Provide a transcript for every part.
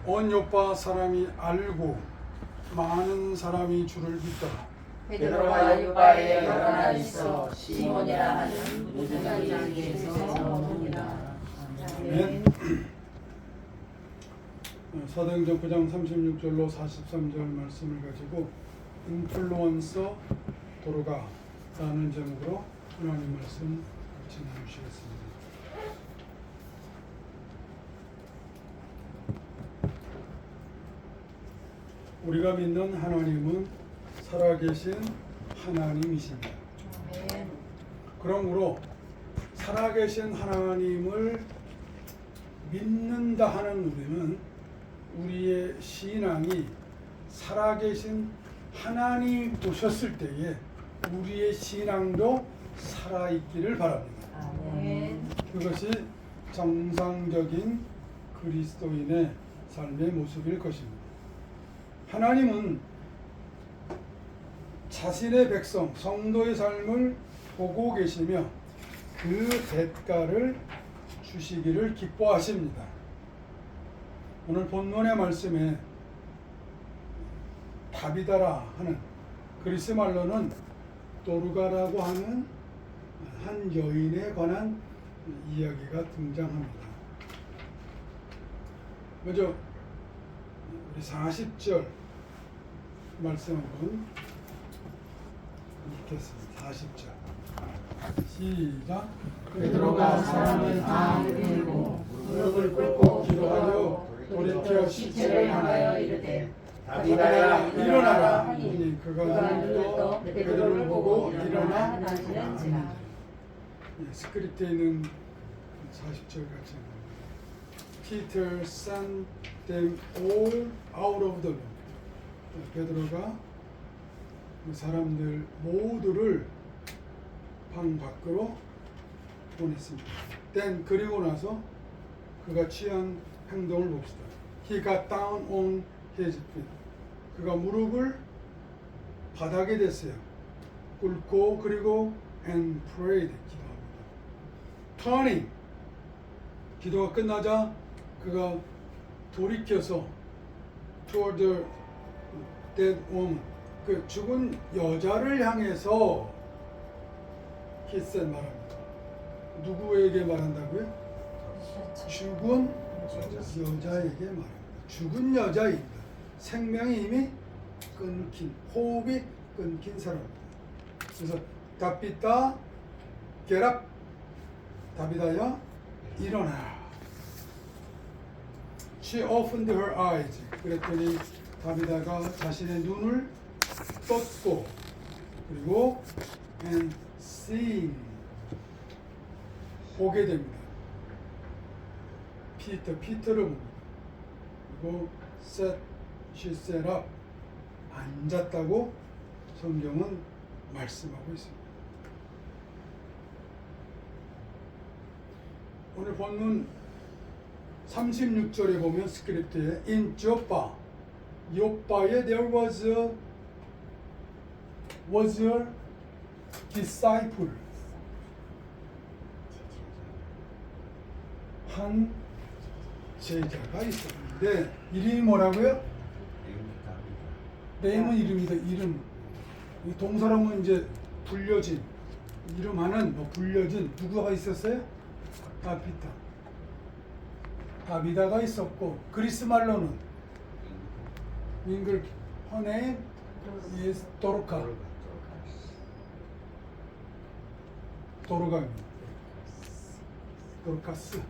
온 요파 사람이 알고 많은 사람이 주를 믿더라. 베드로와 요바에 여러 나라에 있어 시몬이라 하는 무장장에게서 오니라. 아멘. 사도행전 9장 36절로 43절 말씀을 가지고 인플루언서 도로가라는 제목으로 하나님 말씀 같이 나누시겠습니다. 우리가 믿는 하나님은 살아계신 하나님이십니다. 그러므로 살아계신 하나님을 믿는다 하는 우리는 우리의 신앙이 살아계신 하나님 보셨을 때에 우리의 신앙도 살아있기를 바랍니다. 그것이 정상적인 그리스도인의 삶의 모습일 것입니다. 하나님은 자신의 백성, 성도의 삶을 보고 계시며 그 대가를 주시기를 기뻐하십니다. 오늘 본문의 말씀에 다비다라 하는 그리스 말로는 도르가라고 하는 한 여인에 관한 이야기가 등장합니다. 먼저 우리 40절 말씀 한번 읽겠습니다. 40절 시작. 베드로가 사람을 다 끌고 무릎을 꿇고 기도하여 돌이켜 시체를 향하여 이르되 다비다야 일어나라 하니 그가 눈을 베드로를 보고 일어나 앉으니라. 스크립트에 있는 40절 같이 Peter sent them all out of the room. 베드로가 그 사람들 모두를 방 밖으로 보냈습니다. Then 그리고 나서 그가 취한 행동을 봅시다. He got down on his feet. 그가 무릎을 바닥에 댔어요. 꿇고 그리고 and prayed 기도합니다. Turning 기도가 끝나자 그가 돌이켜서 toward the dead woman 그 죽은 여자를 향해서 he said 말합니다. 누구에게 말한다고요? 죽은 여자에게 말합니다. 죽은 여자입니다. 생명이 이미 끊긴, 호흡이 끊긴 사람입니다. 그래서 다비다 get up, 다비다야 일어나라. She opened her eyes. 그랬더니 다비다가 자신의 눈을 떴고 그리고 and seeing 보게 됩니다. 피터를 봅니다. 그리고 she sat up 앉았다고 성경은 말씀하고 있습니다. 오늘 본문 36절에 보면 스크립트에 in Joppa 요빠에 there was a disciple 한 제자가 있었는데 이름이 뭐라고요? 네임은 이름이다. 이름 이 동사로는 이제 불려진 이름하는 뭐 불려진 누구가 있었어요? 다비다가 있었고 그리스 말로는 잉글 허네 is 도르카입니다. 도르카스.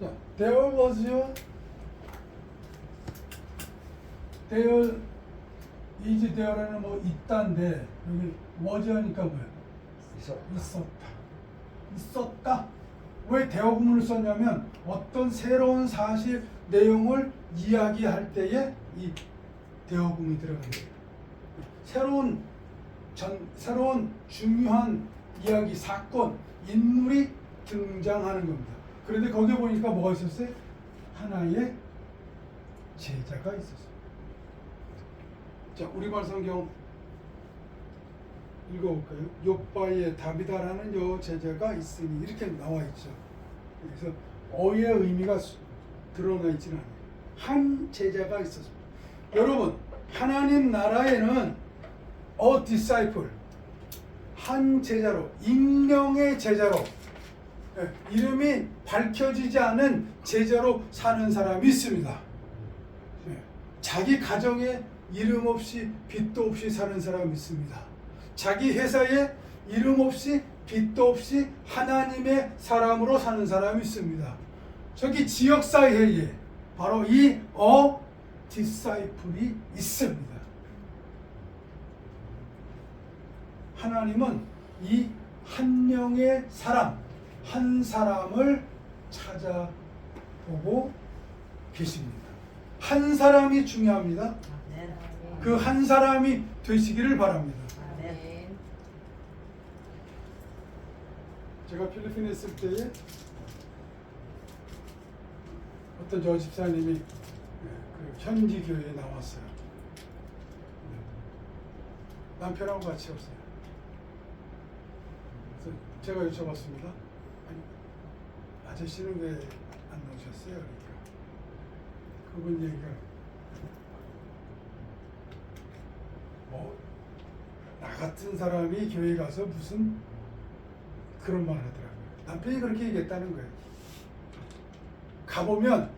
자, there was there is there는 뭐 있다인데 여기 was 하니까 뭐야? 있었다. 왜 대어구문을 썼냐면 어떤 새로운 사실 내용을 이야기할 때에 이 대어구문이 들어갑니다. 새로운 중요한 이야기, 사건, 인물이 등장하는 겁니다. 그런데 거기에 보니까 뭐가 있었어요? 하나의 제자가 있었어요. 자, 우리말 성경 읽어볼까요? 요빠에 다비다라는 여 제자가 있으니 이렇게 나와 있죠. 그래서 어의 의미가 드러나 있지는 않아요. 한 제자가 있었습니다. 여러분, 하나님 나라에는 a disciple, 한 제자로, 익명의 제자로, 이름이 밝혀지지 않은 제자로 사는 사람이 있습니다. 자기 가정에 이름 없이 빚도 없이 사는 사람이 있습니다. 자기 회사에 이름 없이 빚도 없이 하나님의 사람으로 사는 사람이 있습니다. 저기 지역사회에 바로 이 disciple이 있습니다. 하나님은 이 한 명의 사람, 한 사람을 찾아보고 계십니다. 한 사람이 중요합니다. 그 한 사람이 되시기를 바랍니다. 제가 필리핀에 있을 때에 어떤 저 집사님이 그 현지 교회에 나왔어요. 남편하고 같이 없어요. 그래서 제가 여쭤봤습니다. 아니, 아저씨는 왜 안 나오셨어요? 그러니까 그분 얘기가 나 같은 사람이 교회 가서 무슨 그런 말 하더라고요. 남편이 그렇게 얘기했다는 거예요. 가보면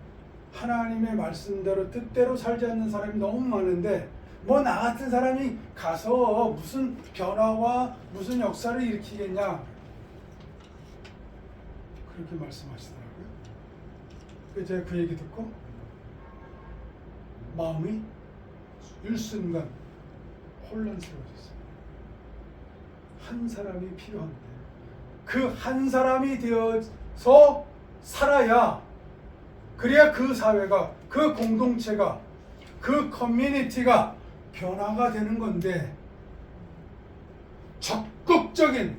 하나님의 말씀대로 뜻대로 살지 않는 사람이 너무 많은데 뭐 나 같은 사람이 가서 무슨 변화와 무슨 역사를 일으키겠냐, 그렇게 말씀하시더라고요. 그래서 제가 그 얘기 듣고 마음이 일순간 혼란스러워졌어요. 한 사람이 필요한데 그 한 사람이 되어서 살아야, 그래야 그 사회가, 그 공동체가, 그 커뮤니티가 변화가 되는 건데, 적극적인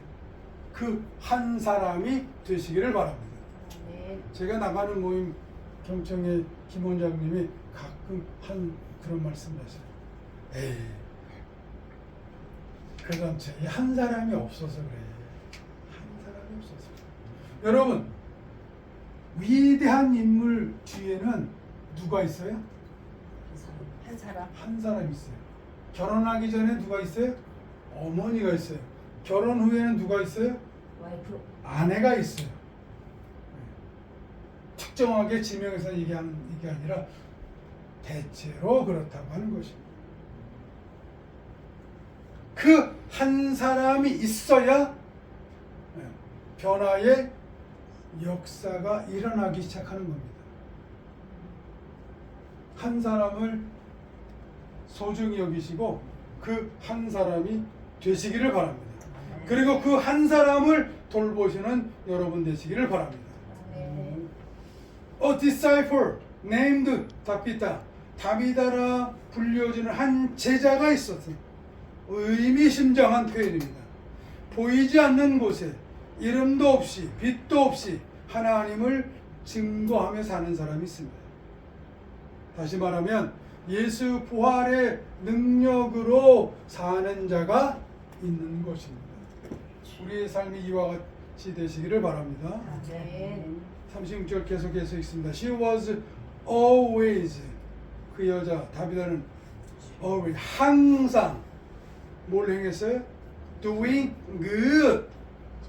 그 한 사람이 되시기를 바랍니다. 제가 나가는 모임 경청의 김 원장님이 가끔 한 그런 말씀을 하셔요. 에이, 그 전체에 한 사람이 없어서 그래. 한 사람이 없어서. 여러분, 위대한 인물 뒤에는 누가 있어요? 한 사람. 한 사람 있어요. 결혼하기 전에 누가 있어요? 어머니가 있어요. 결혼 후에는 누가 있어요? 와이프. 아내가 있어요. 특정하게 지명해서 얘기하는 게 아니라 대체로 그렇다고 하는 것입니다. 그 한 사람이 있어야 변화의 역사가 일어나기 시작하는 겁니다. 한 사람을 소중히 여기시고 그 한 사람이 되시기를 바랍니다. 그리고 그 한 사람을 돌보시는 여러분 되시기를 바랍니다. A disciple named 다비다. 다비다라 불려지는 한 제자가 있었어요. 의미심장한 표현입니다. 보이지 않는 곳에 이름도 없이 빛도 없이 하나님을 증거하며 사는 사람이 있습니다. 다시 말하면 예수 부활의 능력으로 사는 자가 있는 것입니다. 우리의 삶이 이와 같이 되시기를 바랍니다. 36절 계속해서 읽습니다. She was always, 그 여자 다비다는 always, 항상 뭘 행했어요? Doing good,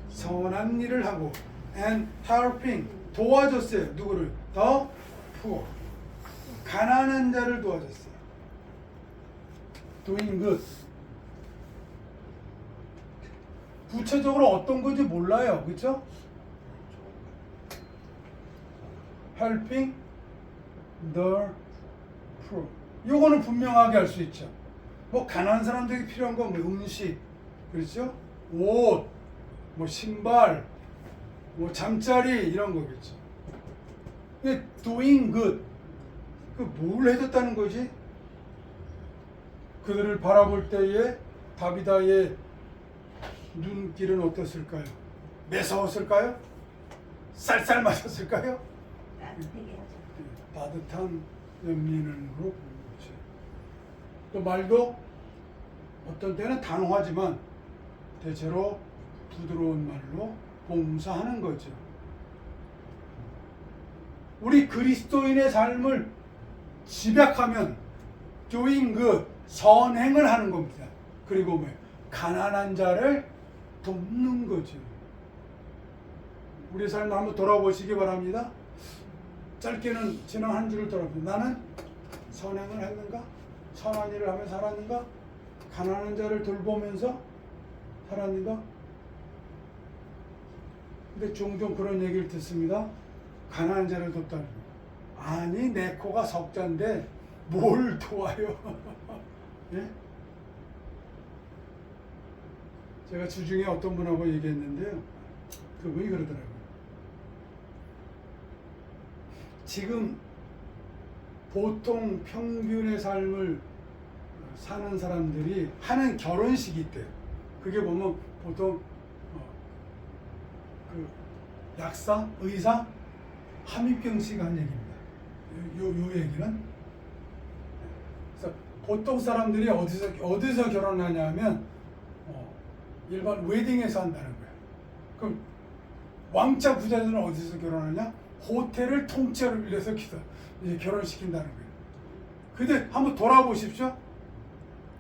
선한 일을 하고, and helping, 도와줬어요. 누구를? The poor, 가난한 자를 도와줬어요. Doing good. 구체적으로 어떤 건지 몰라요. 그렇죠? helping the poor. 요거는 분명하게 알 수 있죠. 뭐 가난한 사람들에게 필요한 건 뭐 음식, 그렇죠? 옷, 뭐 신발, 뭐 잠자리 이런 거겠죠. 근데 doing good, 그 뭘 해줬다는 거지? 그들을 바라볼 때에 다비다의 눈길은 어땠을까요? 매서웠을까요? 쌀쌀 맞았을까요? 따뜻한 연민으로 보는 거죠. 또 말도 어떤 때는 단호하지만 대체로 부드러운 말로 봉사하는 거죠. 우리 그리스도인의 삶을 집약하면 doing good, 선행을 하는 겁니다. 그리고 뭐 가난한 자를 돕는 거죠. 우리 삶을 한번 돌아보시기 바랍니다. 짧게는 지난 한 주를 돌아보면 나는 선행을 했는가? 선한 일을 하며 살았는가? 가난한 자를 돌보면서 살았는가? 근데 종종 그런 얘기를 듣습니다. 가난한 자를 돕다니. 아니 내 코가 석자인데 뭘 도와요? 예? 제가 주중에 어떤 분하고 얘기했는데요. 그분이 그러더라고요. 지금 보통 평균의 삶을 사는 사람들이 하는 결혼식이 있대요. 그게 보면 보통 그 약사, 의사, 함입경씨가 한 얘기입니다. 요 얘기는. 그래서 보통 사람들이 어디서 결혼하냐면 일반 웨딩에서 한다는 거예요. 그럼 왕자 부자들은 어디서 결혼하냐? 호텔을 통째로 빌려서 이제 결혼시킨다는 거예요. 근데 한번 돌아보십시오.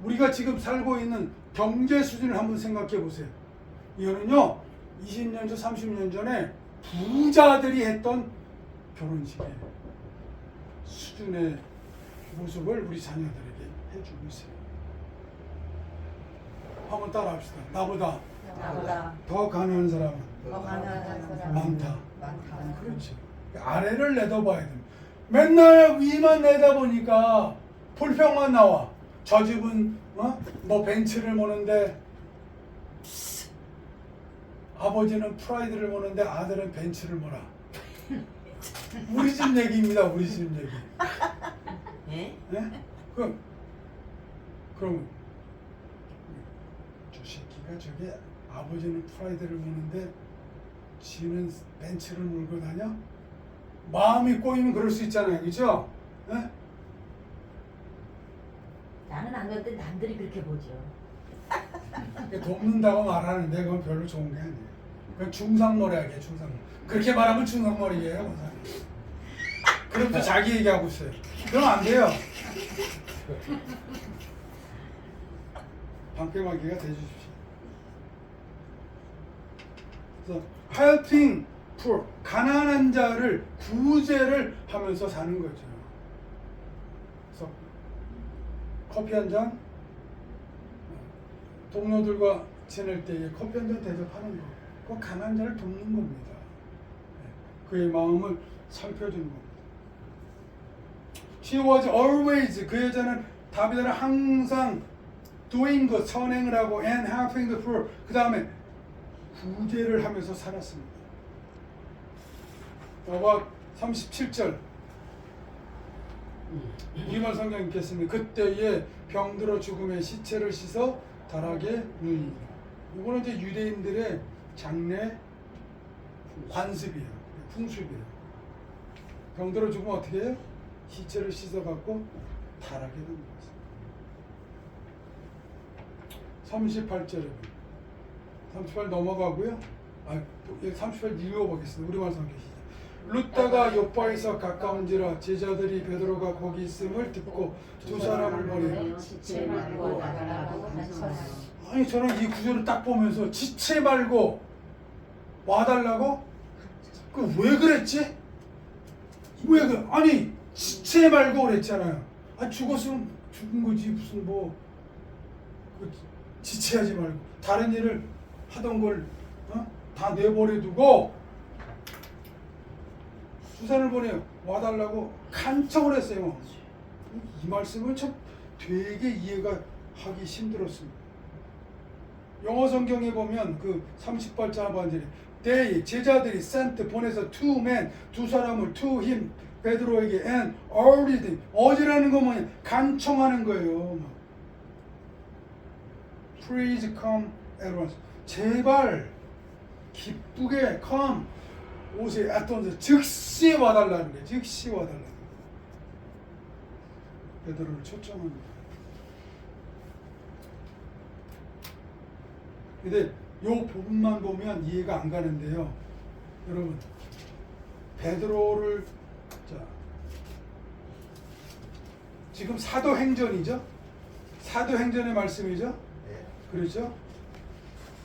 우리가 지금 살고 있는 경제 수준을 한번 생각해 보세요. 이거는요 20년 전, 30년 전에 부자들이 했던 결혼식의 수준의 모습을 우리 자녀들에게 해주고 있어요. 한번 따라합시다. 나보다 더 가난한 사람은 더 가난한 사람 많다. 많다. 그렇죠. 아래를 내다봐야 됩니다. 맨날 위만 내다보니까 불평만 나와. 저 집은 뭐 벤츠를 모는데 아버지는 프라이드를 모는데 아들은 벤츠를 모라. 우리 집 얘기입니다. 우리 집 얘기. 예? 네? 그럼 저 새끼가 저게 아버지는 프라이드를 모는데 지는 벤츠를 몰고 다녀? 마음이 꼬이면 그럴 수 있잖아요. 그죠? 네? 나는 안 그런데 남들이 그렇게 보죠. 돕는다고 말하는데 그건 별로 좋은 게 아니에요. 그건 중상머리하게 중상머리. 그렇게 말하면 중상머리예요. 원사님. 그럼 또 자기 얘기하고 있어요. 그럼 안 돼요. 방패막이가 돼주십시오. 그래서 helping poor, 가난한 자를 구제를 하면서 사는 거죠. 그래서 커피 한 잔, 동료들과 지낼 때에 커피 한 잔 대접하는 거, 그거 가난한 자를 돕는 겁니다. 그의 마음을 살펴주는 겁니다. She was always, 그 여자는 다비드는 항상 doing good, 선행을 하고 and helping the poor, 그 다음에 구제를 하면서 살았습니다. 여봐 37절 우리말 성경 읽겠습니다. 그때에 병들어 죽음의 시체를 씻어 다락에 누이니라. 이거는 이제 유대인들의 장례 관습이에요. 풍습이에요. 병들어 죽으면 어떻게 해요? 시체를 씻어 갖고 다락에 넣는 거죠. 38절에 38 넘어가고요. 38 읽어보겠습니다. 우리말 성경 시작. 룻다가 요바에서 가까운지라 제자들이 베드로가 거기 있음을 듣고 두 사람을 보내 지체 말고 와달라고 하셨어요. 아니 저는 이 구절을 딱 보면서 지체 말고 와달라고? 그 왜 그랬지? 왜 그? 아니 지체 말고 그랬잖아요. 아 죽었으면 죽은 거지 무슨 지체하지 말고 다른 일을 하던 걸 다 내버려두고 수산을 보내요. 와달라고 간청을 했어요. 이 말씀을 참 되게 이해가 하기 힘들었습니다. 영어 성경에 보면 그 38절 하반절에 they 제자들이 sent 보내서 two men 두 사람을 to him 베드로에게 and urged him 어지라는 거 뭐냐 간청하는 거예요. Please come at once 제발 기쁘게 come 오세요. at 즉시 와달라는 거예요. 즉시 와달라는 거예요. 베드로를 초청합니다. 근데 요 부분만 보면 이해가 안 가는데요. 여러분 베드로를 자, 지금 사도행전이죠? 사도행전의 말씀이죠? 네. 그렇죠?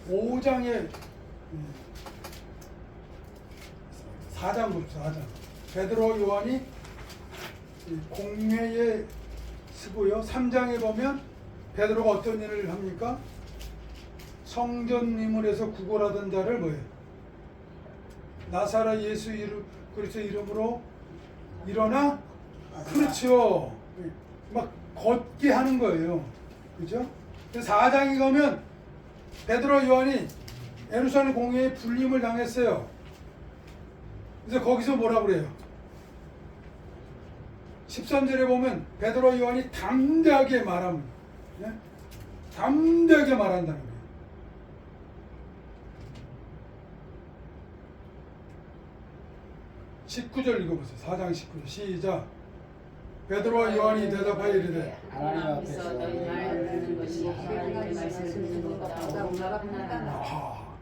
5장에 4장 봅시다. 4장. 베드로 요한이 공회에 쓰고요. 3장에 보면 베드로가 어떤 일을 합니까? 성전이물에서 구걸하던 자를 뭐예요? 나사렛 예수 그리스도 이름으로 일어나? 그렇죠. 막 걷게 하는 거예요. 그죠? 4장에 가면 베드로 요한이 예루살렘 공회에 불림을 당했어요. 그래서 거기서 뭐라 그래요? 13절에 보면 베드로 요한이 담대하게 말합니다. 네? 담대하게 말한다는 거예요. 19절 읽어보세요. 4장 19절 시작. 베드로와 요한이 대답하여 이르되 하나님 앞에서 너희 말 듣는 것이 하나님의 말씀 듣는 것보다 얼마나 편하나. 아하.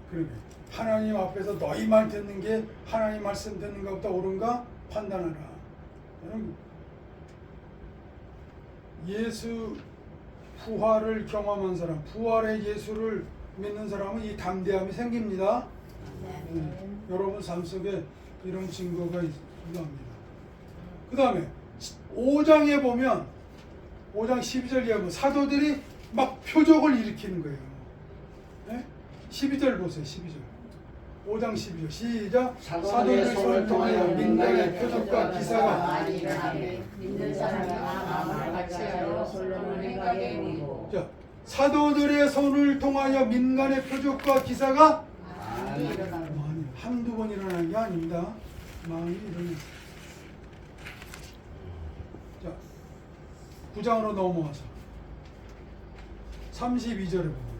그러게 하나님 앞에서 너희 말 듣는 게 하나님 말씀 듣는 것보다 옳은가 판단하라. 여러분, 예수 부활을 경험한 사람, 부활의 예수를 믿는 사람은 이 담대함이 생깁니다. 여러분 삶 속에 이런 증거가 있습니다. 그 다음에 5장에 보면 5장 12절 이하면 사도들이 막 표적을 일으키는 거예요. 네? 12절 보세요. 12절. 5장 12절 시작. 사도들의 손을 통하여 민간의 표적과 기사가 많이 일어나매 믿는 사람이 마음을 같이하여 솔로몬의 가게 모이고. 자, 사도들의 손을 통하여 민간의 표적과 기사가 많이 일어나매. 많이 한두 번 일어나는 게 아닙니다. 많이 일어나요. 자, 9장으로 넘어와서 32절에 보면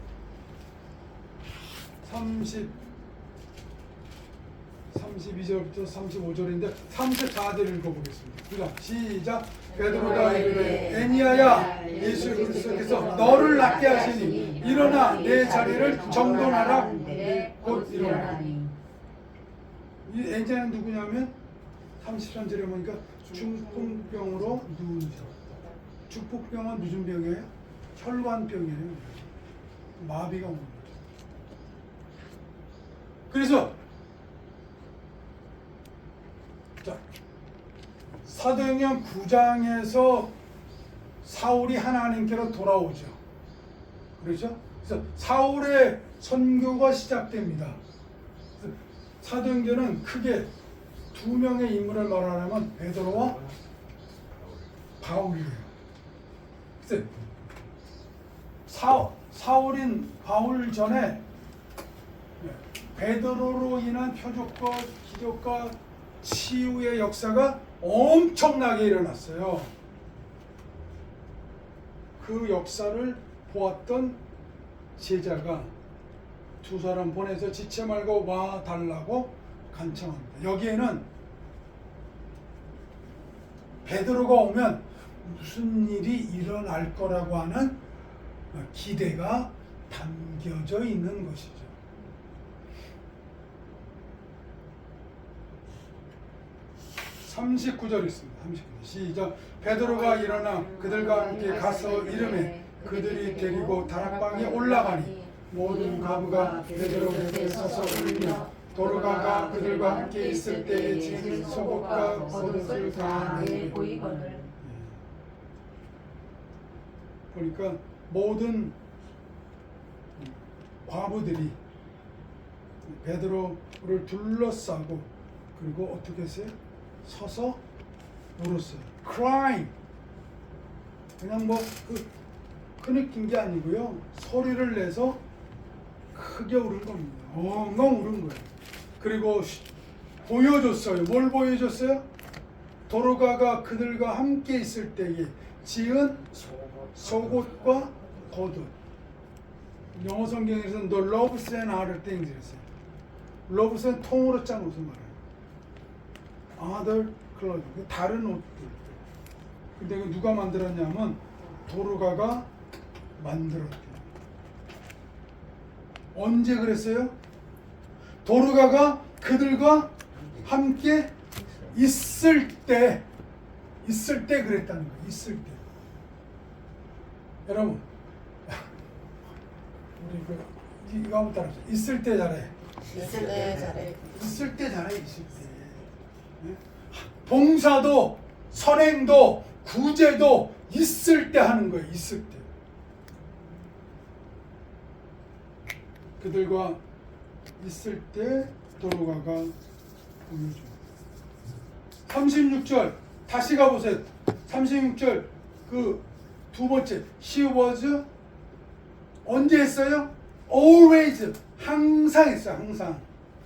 32절부터 35절인데 34절 읽어보겠습니다. 그다음 시작. 베드로가 이르되 에니야야 예수 그리스도께서 너를 낫게 하시니 일어나 내 자리를 정돈하라. 곧 일어나니. 이 에니야는 누구냐면 33절에 보니까 중풍병으로 누우셨다. 중풍병은 무슨 병이에요? 혈관병이에요. 마비가 오는 거죠. 그래서 자, 사도행전 9장에서 사울이 하나님께로 돌아오죠. 그렇죠? 그래서 사울의 선교가 시작됩니다. 사도행전은 크게 두 명의 인물을 말하자면 베드로와 바울이에요. 그래서 사울인 바울 전에 베드로로 인한 표적과 기적과 치유의 역사가 엄청나게 일어났어요. 그 역사를 보았던 제자가 두 사람 보내서 지체 말고 와 달라고 간청합니다. 여기에는 베드로가 오면 무슨 일이 일어날 거라고 하는 기대가 담겨져 있는 것이죠. 39절 있습니다. 39절 시작. 베드로가 일어나 그들과 함께 가서 이르매 그들이 데리고 다락방에 올라가니 모든 과부가 베드로 곁에 서서 울며 도르가가 그들과 함께 있을 때에 지은 속옷과 겉옷을 다 내보이거늘. 그러니까 모든 과부들이 베드로를 둘러싸고 그리고 어떻게 했어요? 서서 울었어요. crying. 그냥 뭐 흐느낀 게 아니고요. 소리를 내서 크게 울은 겁니다. 엉엉 울은 거예요. 그리고 보여줬어요. 뭘 보여줬어요? 도르가가 그들과 함께 있을 때에 지은 속옷과 겉옷. 영어 성경에서는 The loaves and other things 이랬어요. loaves는 통으로 짠 옷을 말해요. other clothing, 다른 옷들. 근데 이거 누가 만들었냐면 도르가가 만들었대요. 언제 그랬어요? 도르가가 그들과 함께 있을 때 그랬다는 거예요. 있을 때. 여러분, 우리 이거 한번 따라합시다. 있을 때 잘해. 있을 때 잘해. 있을 때 잘해. 있을 때. 네? 봉사도 선행도 구제도 있을 때 하는 거예요. 있을 때. 그들과 있을 때 도로가가 보여줍니다. 36절 다시 가보세요. 36절 그 두 번째 She was 언제 했어요? Always 항상 했어요. 항상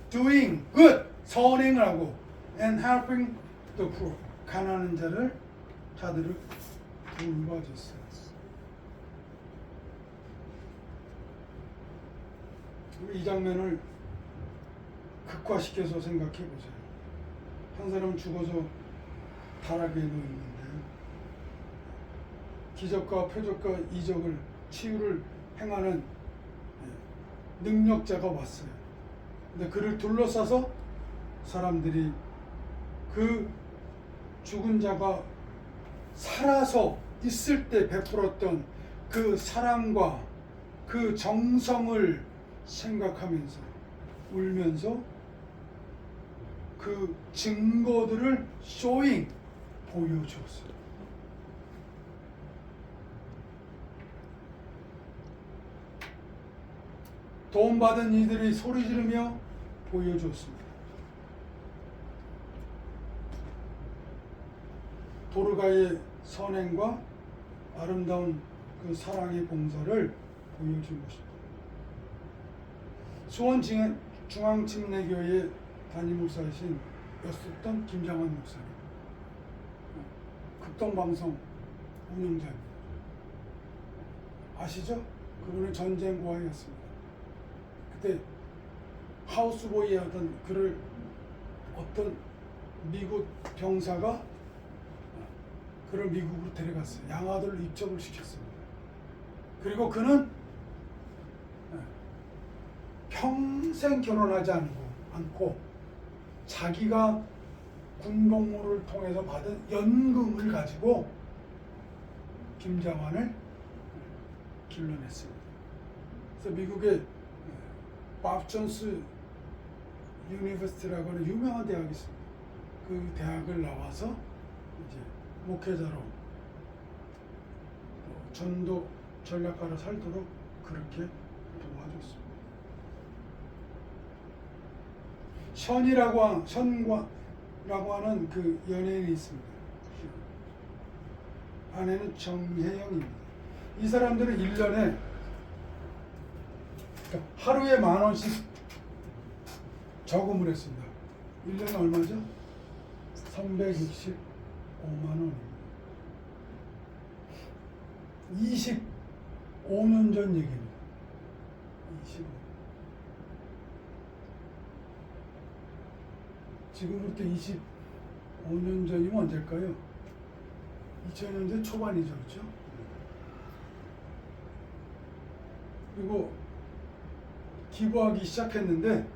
doing good 선행을 하고 and helping the poor 가난한 자들을 돌봐줬어요. 이 장면을 극화시켜서 생각해 보세요. 한 사람은 죽어서 타락에 놓여 있는데 기적과 표적과 이적을 치유를 행하는 능력자가 왔어요. 근데 그를 둘러싸서 사람들이 그 죽은 자가 살아서 있을 때 베풀었던 그 사랑과 그 정성을 생각하면서 울면서 그 증거들을 쇼잉 보여주었어요. 도움받은 이들이 소리 지르며 보여주었습니다. 도르가의 선행과 아름다운 그 사랑의 봉사를 보여준 것입니다. 수원 중앙침례교회 담임 목사이신 였었던 김장환 목사님, 극동방송 운영자입니다. 아시죠? 그분은 전쟁 고아였습니다. 그때 하우스보이 하던 그를 어떤 미국 병사가 그를 미국으로 데려갔어요. 양아들을 입적을 시켰습니다. 그리고 그는 평생 결혼하지 않고 자기가 군복무를 통해서 받은 연금을 가지고 김장환을 길러냈습니다. 그래서 미국의 밥 존스 유니버시티라고 하는 유명한 대학이 있습니다. 그 대학을 나와서 이제 목회자로 전도 전략가로 살도록 그렇게 도와줬습니다. 션이라고 하는 그 연예인이 있습니다. 아내는 정혜영입니다. 이 사람들은 1년에 하루에 10,000원씩 저금을 했습니다. 1년에 얼마죠? 365만 원입니다. 25년 전 얘기입니다. 25년. 지금부터 25년 전이면 언제일까요? 2000년대 초반이죠, 그렇죠? 그리고 기부하기 시작했는데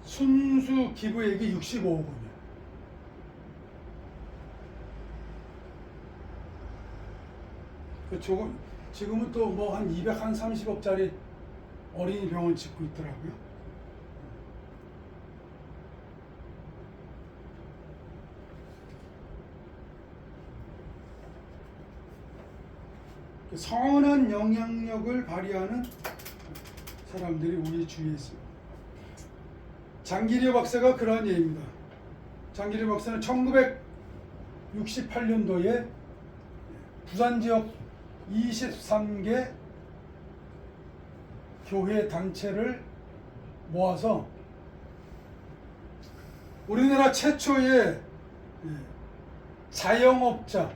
순수 기부액이 65억 원이에요. 지금은 또 뭐 한 230억짜리 어린이 병원 짓고 있더라고요. 선한 영향력을 발휘하는 사람들이 우리 주위에 있습니다. 장기려 박사가 그러한 예입니다. 장기려 박사는 1968년도에 부산 지역 23개 교회 단체를 모아서 우리나라 최초의 자영업자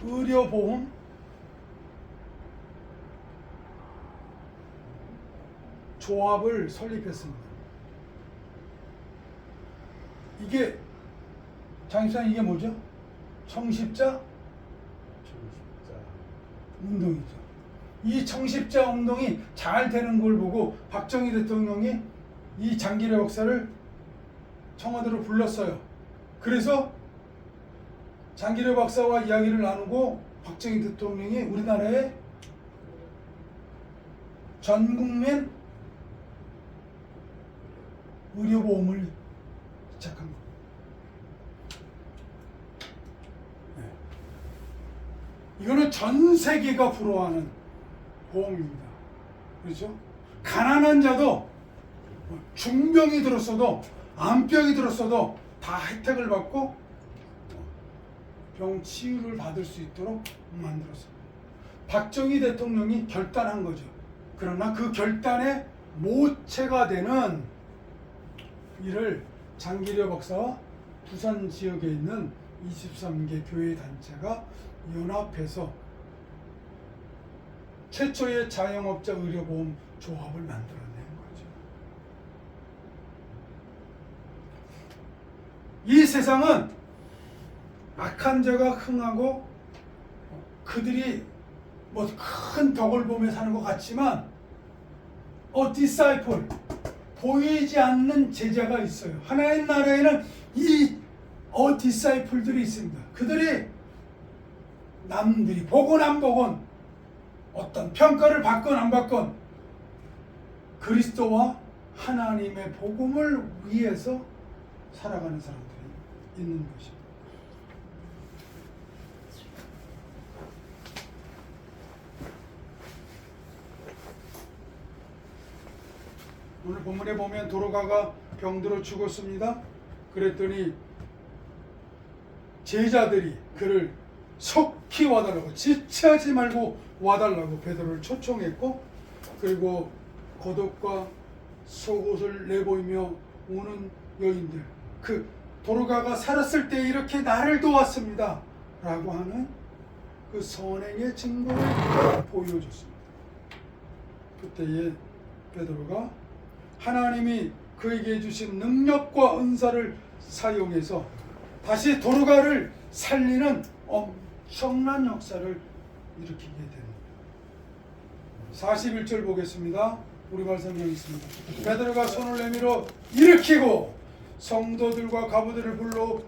의료보험 조합을 설립했습니다. 이게 장기상 이게 뭐죠? 청십자 운동이죠. 이 청십자 운동이 잘 되는 걸 보고 박정희 대통령이 이 장기려 박사를 청와대로 불렀어요. 그래서 장기려 박사와 이야기를 나누고 박정희 대통령이 우리나라에 전국민 의료보험을 시작한 거예요. 이거는 전 세계가 부러워하는 보험입니다. 그렇죠? 가난한 자도 중병이 들었어도 암병이 들었어도 다 혜택을 받고 병 치유를 받을 수 있도록 만들었어요. 박정희 대통령이 결단한 거죠. 그러나 그 결단의 모체가 되는 이를 장기려 박사와 부산 지역에 있는 23개 교회 단체가 연합해서 최초의 자영업자 의료보험 조합을 만들어낸 거죠. 이 세상은 악한 자가 흥하고 그들이 뭐 큰 덕을 보며 사는 것 같지만 disciple 보이지 않는 제자가 있어요. 하나님 나라에는 이 disciple들이 있습니다. 그들이 남들이 보건 안 보건 어떤 평가를 받건 안 받건 그리스도와 하나님의 복음을 위해서 살아가는 사람들이 있는 것입니다. 오늘 본문에 보면 도로가가 병들어 죽었습니다. 그랬더니 제자들이 그를 속히 와달라고, 지체하지 말고 와달라고 베드로를 초청했고, 그리고 겉옷과 속옷을 내보이며 오는 여인들, 그 도로가가 살았을 때 이렇게 나를 도왔습니다 라고 하는 그 선행의 증거를 보여줬습니다. 그때에 베드로가 하나님이 그에게 주신 능력과 은사를 사용해서 다시 도로가를 살리는 엄청난 역사를 일으키게 됩니다. 41절 보겠습니다. 우리말 성경이 있습니다. 베드로가 손을 내밀어 일으키고 성도들과 가부들을 불러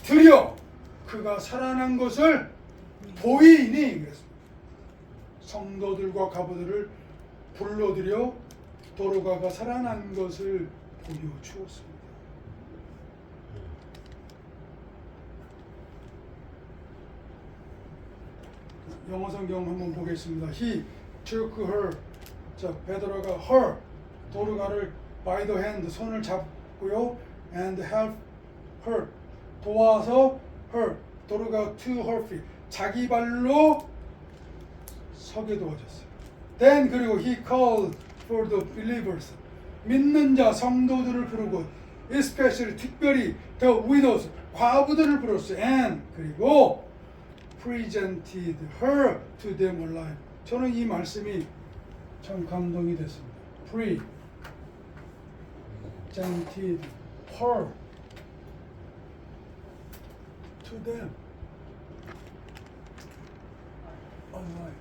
들여 그가 살아난 것을 보이니, 그랬습니다. 성도들과 가부들을 불러들여 도로가가 살아난 것을 보여주었습니다. 영어 성경 한번 보겠습니다. He took her, 자 베드로가 her, 도로가를 by the hand, 손을 잡고요, and helped her, 도와서 her, 도로가 to her feet, 자기 발로 서게 도와줬어요. Then 그리고 he called for the believers, 믿는 자 성도들을 부르고, especially 특별히 the widows, 과부들을 불렀어요. And 그리고 presented her to them alive. 저는 이 말씀이 참 감동이 됐습니다. presented her to them alive.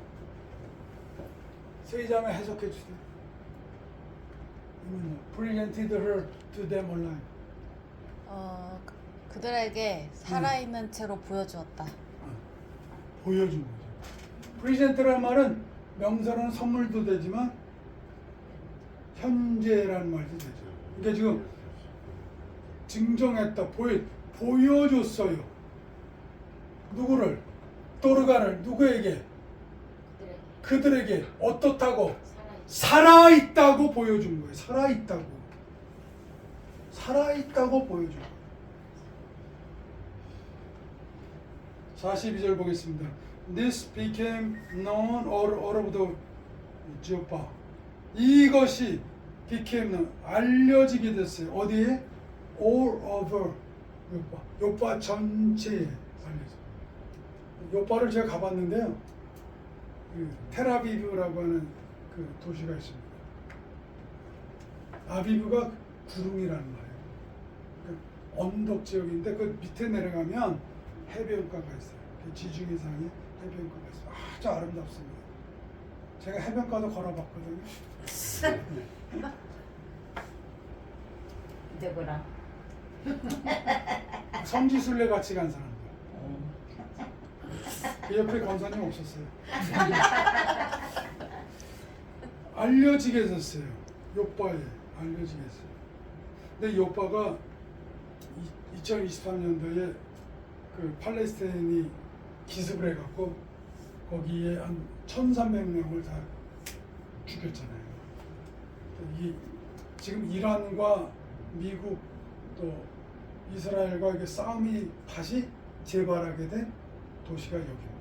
세 자매 해석해 주세요. presented her to them alive. 그들에게 살아있는 채로 보여주었다. 보여준 거죠. 프리젠트라는 말은 명사로는 선물도 되지만 현재라는 말도 되죠. 그러니까 지금 증정했다, 보여줬어요. 누구를? 도르가를 누구에게? 그들에게 어떻다고? 살아있다고 보여준 거예요. 살아있다고 보여준 거예요. 42절 보겠습니다. This became known all over the Joppa. 이것이 became known, 알려지게 됐어요. 어디에? All over 요파. 요파 전체에 알려져. 요파를 제가 가봤는데요. 테라비브라고 하는 그 도시가 있습니다. 아비브가 구름이라는 말이에요. 언덕 지역인데 그 밑에 내려가면 해변가가 있어요. 그 지중해상에 해변가가 있어요. 아주 아름답습니다. 제가 해변가도 걸어봤거든요. 누구랑? 성지순례 같이 간 사람들. 그 옆에 권사님 없었어요. 알려지게 됐어요. 요빠에 알려지게 했어요. 근데 요빠가 2023년도에 그 팔레스타인이 기습을 해갖고 거기에 한 1,300명을 다 죽였잖아요. 지금 이란과 미국 또 이스라엘과 이게 싸움이 다시 재발하게 된 도시가 여기입니다.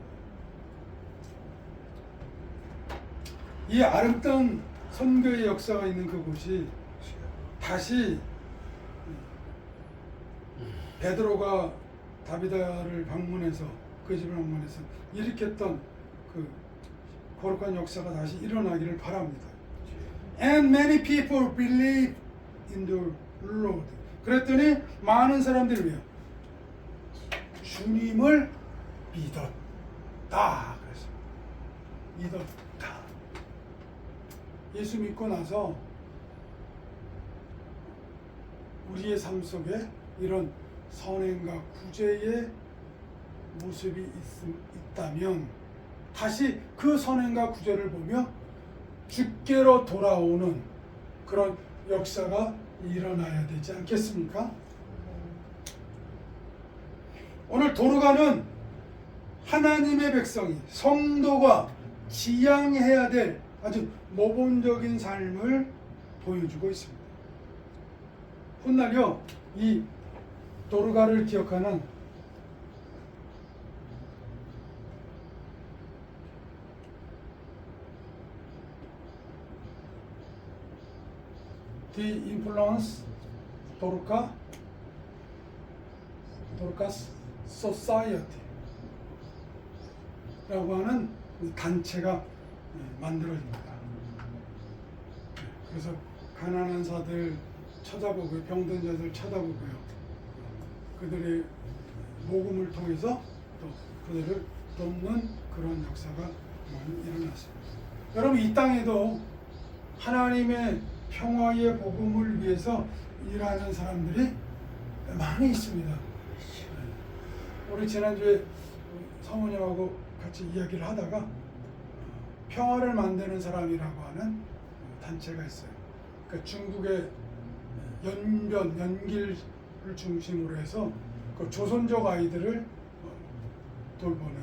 이 아름다운 선교의 역사가 있는 그곳이 다시 베드로가 다비다를 방문해서 그 집을 방문해서 일으켰던 그 거룩한 역사가 다시 일어나기를 바랍니다. And many people believe in the Lord. 그랬더니 많은 사람들이 왜요? 주님을 믿었다. 그래서 믿었다. 예수 믿고 나서 우리의 삶 속에 이런 선행과 구제의 모습이 있다면 다시 그 선행과 구제를 보며 주께로 돌아오는 그런 역사가 일어나야 되지 않겠습니까? 오늘 도르가는 하나님의 백성이 성도가 지향해야 될 아주 모범적인 삶을 보여주고 있습니다. 훗날요 이 도르가를 기억하는 The Influence Dorcas Society 라고 하는 단체가 만들어집니다. 그래서 가난한 자들 찾아보고요, 병든 자들 찾아보고요, 그들의 모금을 통해서 또 그들을 돕는 그런 역사가 많이 일어났습니다. 여러분 이 땅에도 하나님의 평화의 복음을 위해서 일하는 사람들이 많이 있습니다. 우리 지난주에 사모님하고 같이 이야기를 하다가 평화를 만드는 사람이라고 하는 단체가 있어요. 그러니까 중국의 연길을 중심으로 해서 그 조선족 아이들을 돌보는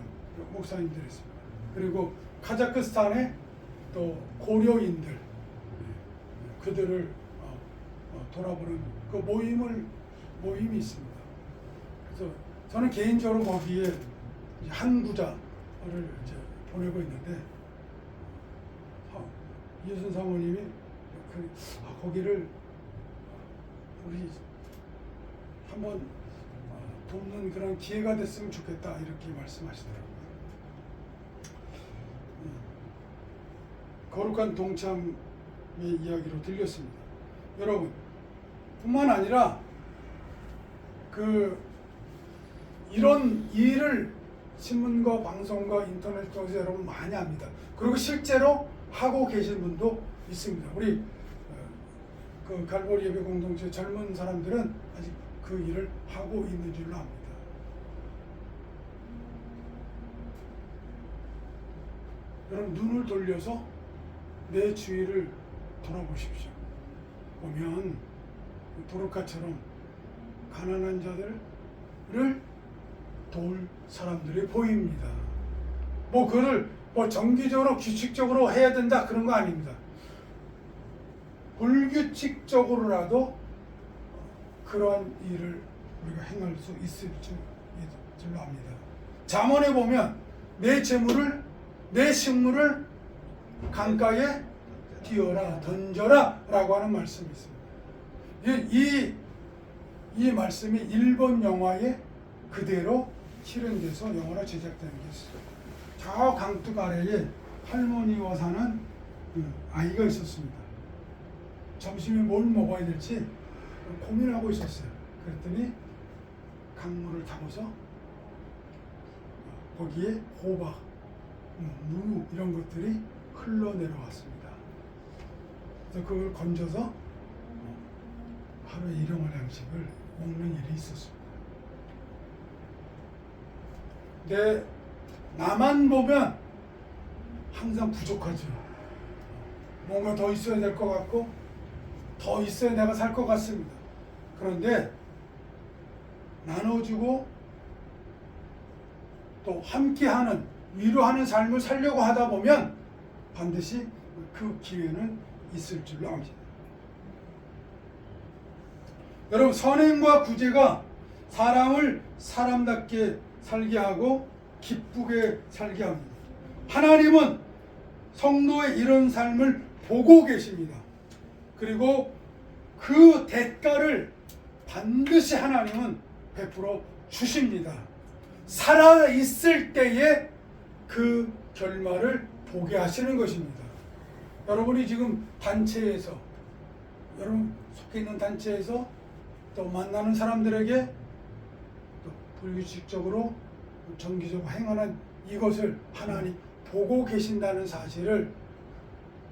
목사님들이 있습니다. 그리고 카자흐스탄의 또 고려인들 그들을 돌아보는 그 모임이 있습니다. 그래서 저는 개인적으로 거기에 한 구자를 이제 보내고 있는데 이순 사모님이 거기를 우리 한번 돕는 그런 기회가 됐으면 좋겠다 이렇게 말씀하시더라고요. 거룩한 동참의 이야기로 들렸습니다. 여러분 뿐만 아니라 이런 일을 신문과 방송과 인터넷 통해서 여러분 많이 합니다. 그리고 실제로 하고 계신 분도 있습니다. 우리 그 갈보리 예배 공동체 젊은 사람들은 아직 그 일을 하고 있는 줄로 압니다. 여러분 눈을 돌려서 내 주위를 돌아보십시오. 보면 도르카처럼 가난한 자들을 도울 사람들이 보입니다. 그를 정기적으로 규칙적으로 해야 된다 그런 거 아닙니다. 불규칙적으로라도 그러한 일을 우리가 행할 수 있을 줄로 압니다. 잠언에 보면 내 재물을 내 식물을 강가에 띄어라 던져라 라고 하는 말씀이 있습니다. 이 말씀이 일본 영화에 그대로 실현돼서 영화로 제작된 게 있어요. 저 강둑 아래에 할머니와 사는 아이가 있었습니다. 점심에 뭘 먹어야 될지 고민하고 있었어요. 그랬더니 강물을 담아서 거기에 호박, 무 이런 것들이 흘러내려왔습니다. 그래서 그걸 건져서 하루에 일용할 양식을 먹는 일이 있었습니다. 근데 나만 보면 항상 부족하죠. 뭔가 더 있어야 될 것 같고 더 있어야 내가 살 것 같습니다. 그런데 나눠주고 또 함께하는 위로하는 삶을 살려고 하다 보면 반드시 그 기회는 있을 줄로 압니다. 여러분, 선행과 구제가 사람을 사람답게 살게 하고 기쁘게 살게 합니다. 하나님은 성도의 이런 삶을 보고 계십니다. 그리고 그 대가를 반드시 하나님은 베풀어 주십니다. 살아있을 때에 그 결말을 보게 하시는 것입니다. 여러분이 지금 단체에서, 여러분 속해 있는 단체에서 또 만나는 사람들에게 또 불규칙적으로 정기적으로 행하는 이것을 하나님 보고 계신다는 사실을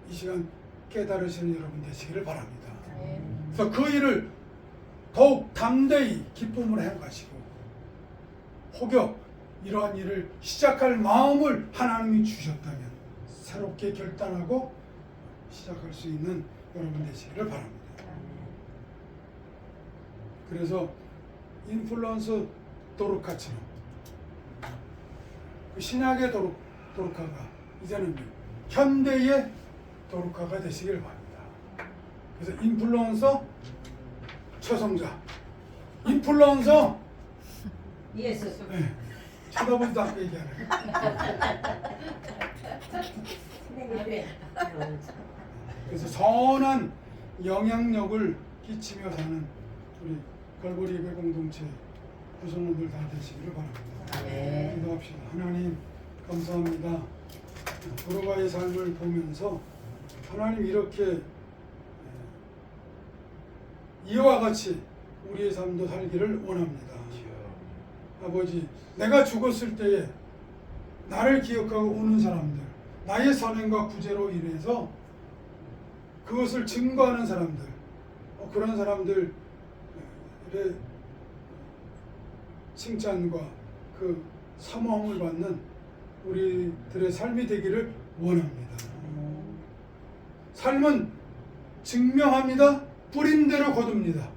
이 시간 깨달으시는 여러분 되시기를 바랍니다. 그래서 그 일을 더욱 담대히 기쁨으로 행하시고 혹여 이러한 일을 시작할 마음을 하나님이 주셨다면 새롭게 결단하고 시작할 수 있는 여러분 되시기를 바랍니다. 그래서 인플루언서 도르카처럼 그 신약의 도르카가 이제는 현대의 도르카가 되시길 바랍니다. 그래서 인플루언서 초성자, 인플루언서 예수. 네, 쳐다보지도 않고 얘기하네. 그래서 선한 영향력을 끼치며 사는 우리 걸보리 예배 공동체 구성원들 다 되시기를 바랍니다. 네. 기도합시다. 하나님 감사합니다. 도로가의 삶을 보면서 하나님 이렇게 이와 같이 우리의 삶도 살기를 원합니다. 아버지, 내가 죽었을 때에 나를 기억하고 오는 사람들, 나의 선행과 구제로 인해서 그것을 증거하는 사람들, 그런 사람들의 칭찬과 그 사모함을 받는 우리들의 삶이 되기를 원합니다. 삶은 증명합니다. 뿌린 대로 거둡니다.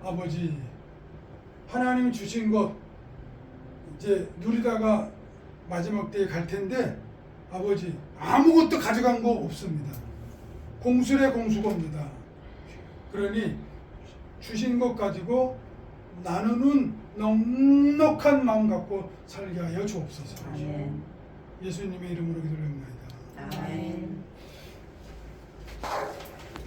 아버지, 하나님 주신 것 이제 누리다가 마지막 때에 갈 텐데 아버지 아무것도 가져간 거 없습니다. 공수래 공수겁니다. 그러니 주신 것 가지고 나누는 넉넉한 마음 갖고 살게 하여 주옵소서. 아멘. 예수님의 이름으로 기도합니다. 아멘.